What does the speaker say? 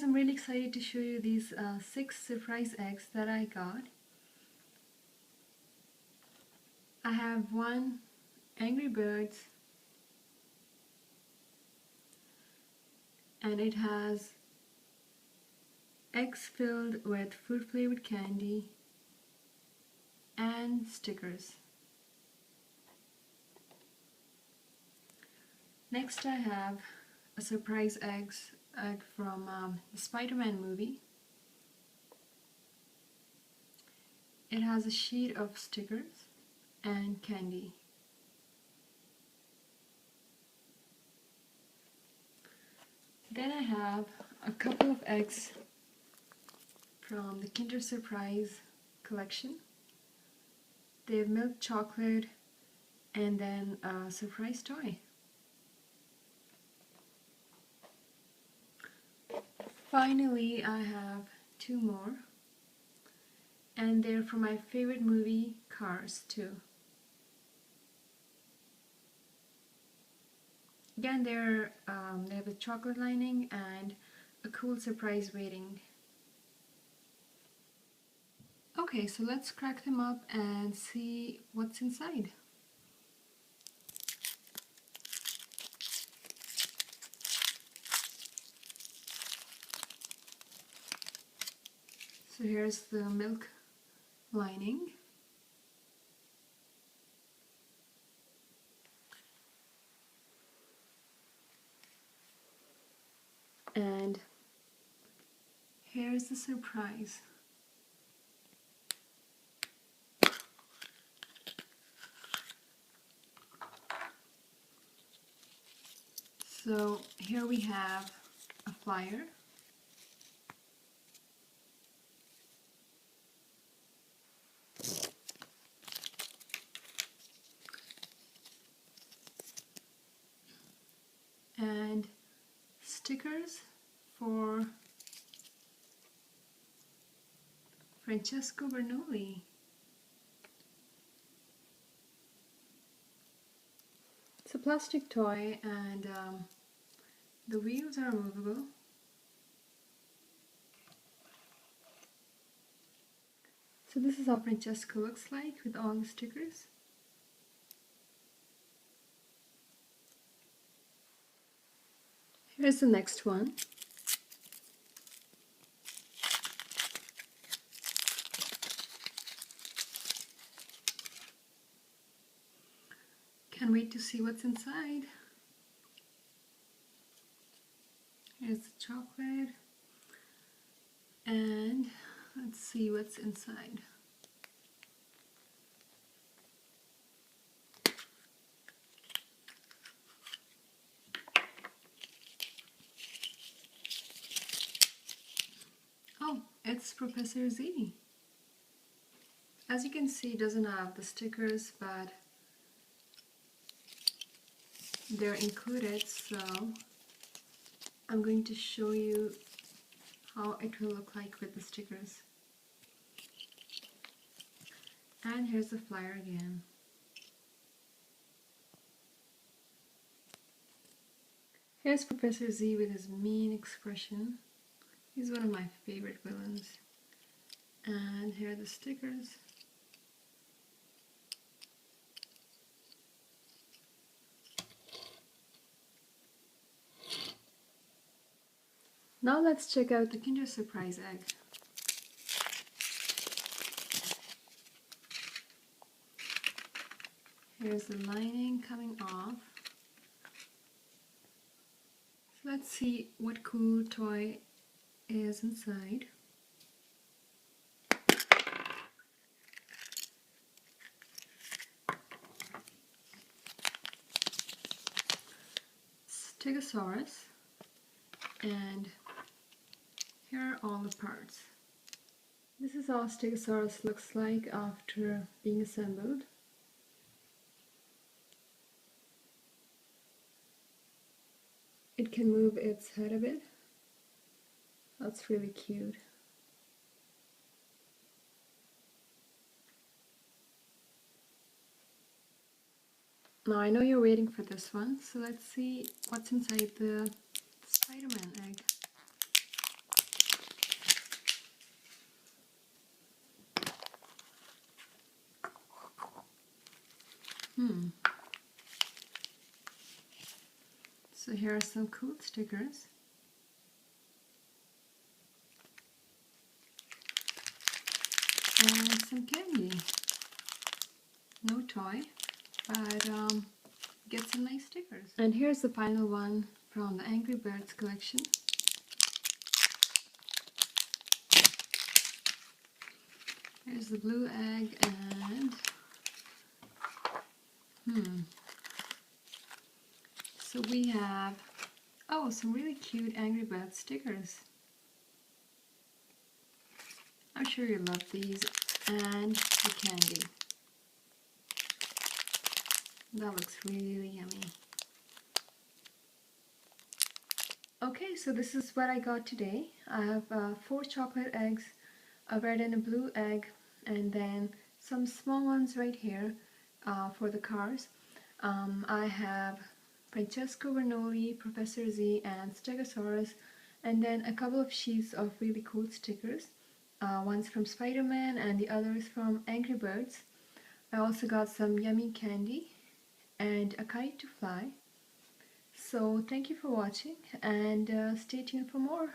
I'm really excited to show you these 6 surprise eggs that I got. I have one Angry Birds, and it has eggs filled with fruit flavored candy and stickers. Next I have a surprise egg from the Spiderman movie. It has a sheet of stickers and candy. Then I have a couple of eggs from the Kinder Surprise collection. They have milk chocolate and then a surprise toy. Finally, I have 2 more, and they're from my favorite movie, Cars 2. Again, they have a chocolate lining and a cool surprise rating. Okay, so let's crack them up and see what's inside. So here's the milk lining. And here's the surprise. So here we have a flyer. And stickers for Francesco Bernoulli. It's a plastic toy, and the wheels are movable. So this is how Francesco looks like with all the stickers. Here's the next one. Can't wait to see what's inside. Here's the chocolate, and let's see what's inside. Oh, it's Professor Z. As you can see, it doesn't have the stickers, but they're included, so I'm going to show you how it will look like with the stickers. And here's the flyer again. Here's Professor Z with his mean expression. He's one of my favorite villains. And here are the stickers. Now let's check out the Kinder Surprise egg. Here's the lining coming off. So let's see what cool toy is inside. Stegosaurus, and here are all the parts. This is how Stegosaurus looks like after being assembled. It can move its head a bit. That's really cute. Now I know you're waiting for this one, so let's see what's inside the Spiderman egg. So here are some cool stickers. And some candy. No toy, but get some nice stickers. And here's the final one from the Angry Birds collection. Here's the blue egg and so we have some really cute Angry Birds stickers. I'm sure you love these, and the candy. That looks really yummy. Okay, so this is what I got today. I have 4 chocolate eggs, a red and a blue egg, and then some small ones right here for the cars. I have Francesco Bernoulli, Professor Z, and Stegosaurus, and then a couple of sheets of really cool stickers. One's from Spiderman and the other is from Angry Birds. I also got some yummy candy and a kite to fly. So thank you for watching, and stay tuned for more.